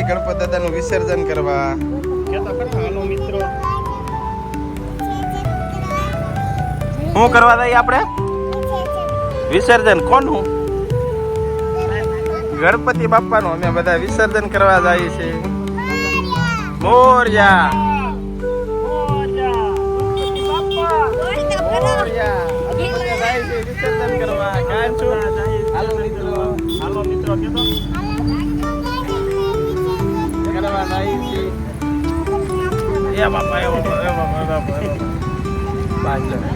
ગણપતિ દાદાનું વિસર્જન કરવા. હાલો મિત્રો, શું કરવા જઈએ આપણે? વિસર્જન કોનું? ગણપતિ બાપાનું. અમે બધા વિસર્જન કરવા જઈએ છીએ. મોરયા વિસર્જન કરવા. હાલો મિત્રો, હાલો મિત્રો કીધો કરવા જઈએ છીએ. એ બાપા, એ બાપા, એ બાપા, એ બાપા, એ બાપા.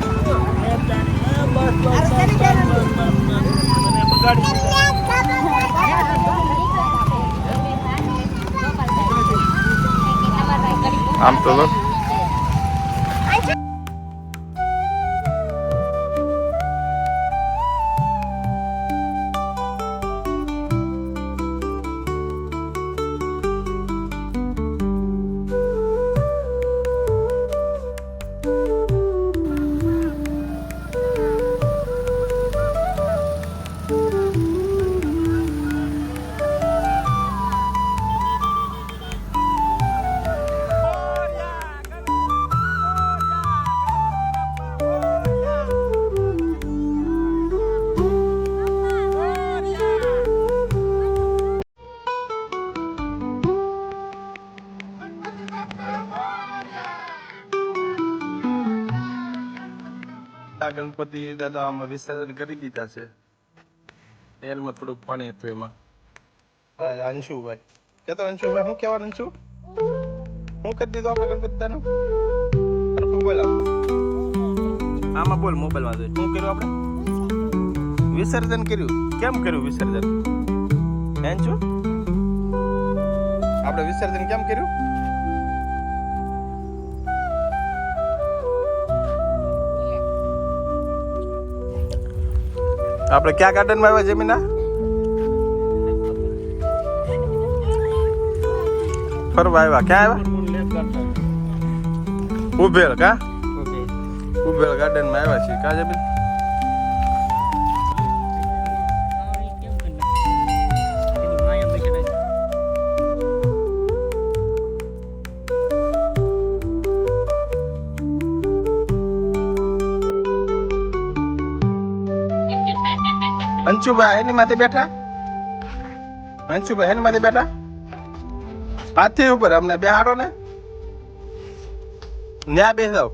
આમ તો ગણપતિ દાદા આમાં વિસર્જન કરી દીધા છે. તેલમાં થોડુંક પાણી હતું એમાં. અંશુભાઈ કેતો, અંશુભાઈ શું કહેવાનું? અંશુ શું કરી દીધું આપણે ગણપતિ દાદાનું? બોલ આમાં, બોલ મોબાઈલમાં જોઈ. શું કર્યું આપણે? વિસર્જન કર્યું. કેમ કર્યું વિસર્જન? અંશુ આપણે વિસર્જન કેમ કર્યું? આપણે ક્યાં ગાર્ડનમાં આવ્યા જમીના? ફરવા આવ્યા. ક્યાં આવ્યા? ઉભેલ. કા ઉભેલ ગાર્ડનમાં આવ્યા છીએ. કા જમીન? અંશુભાઈ એની માથે બેઠા. અંશુભાઈ એની માથે બેઠા. હાથી ઉપર અમને બેહાડો ને. ન્યા બેસાવ.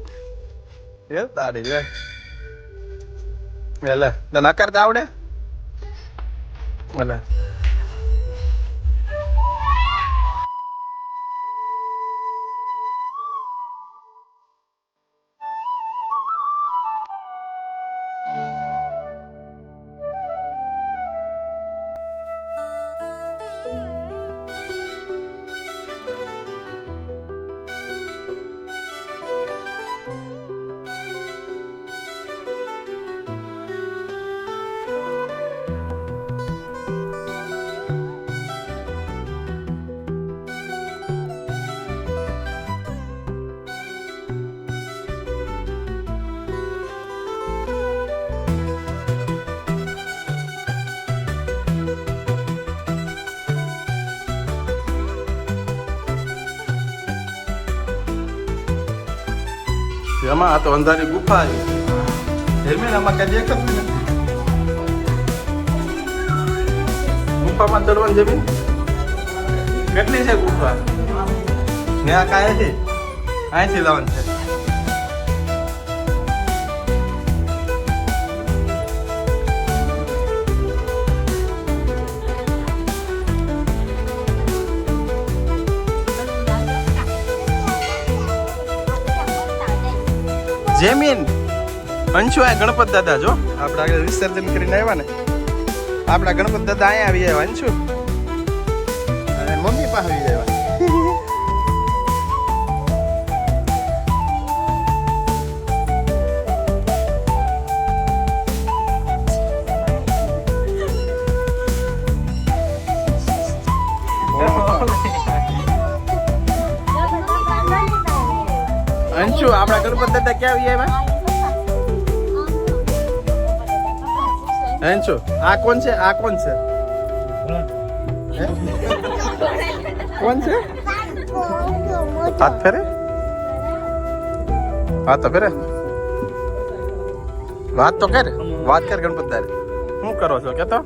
એ તારી રે. એટલે તને કરતા આવડે? એટલે એમાં આ તો અંધારી ગુફા આવી. જમીન આમાં કઈ દેખાતું નથી. ગુફામાં ચડવાની જમીન કેટલી છે ગુફા? ને આ કાંઈ છે? અહીંથી લાવવાનું છે. જમીન અંશુ આ ગણપત દાદા જો આપણે આગળ વિસર્જન કરીને આવ્યા ને. આપણા ગણપત દાદા અહીંયા આવી આવ્યા. અંશુ મમ્મી પાસે આવી આવ્યા. અંશુ આપણા ગણપત દાદા ક્યાં આવી આવ્યા? અંશુ આ કોણ છે? આ કોણ છે? કોણ છે હાથ ફેરે હાથ તો ફેરે વાત તો કર ગણપત દારે શું કરો છો કેતો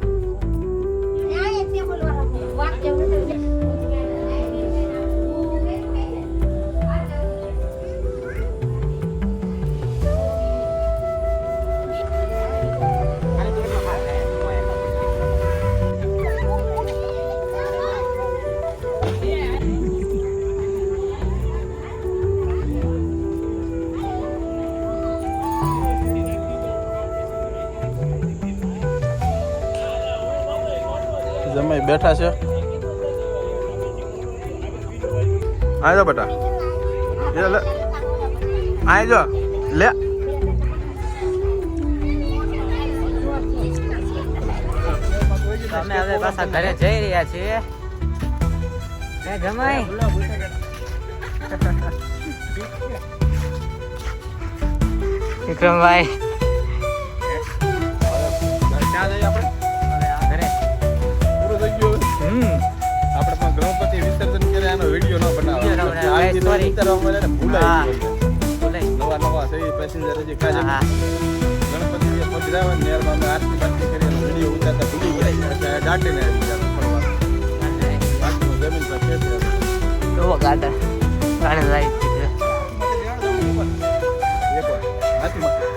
જમાઈ બેઠા છે આજો બેટા એ લે આજો લે અમે હવે પાછા ઘરે જઈ રહ્યા છીએ એ જમાઈ વિક્રમભાઈ ક્યાં જઈએ આપણે હવે આ ઘરે પૂરું થઈ ગયું આપણે પણ ગણપતિ વિસર્જન કરે આનો વિડીયો ન બનાવો Video ન બનાવો. આ રીતે Sorry. વિચારવા મળે ને ભૂલાઈ ગયું બોલાય નવા છે પેસેન્જર હજી કાજે હા ગણપતિ જે પધરાવે ને નેરમાં અમે આરતી બારતી કરીને વિડીયો ઉતારતા ભૂલી ગયા એટલે દાટીને આવી ગયા ફરવા બાકીનું જમીન પર છે તો ગાડા ગાડી લાવી એક વાર હાથીમાં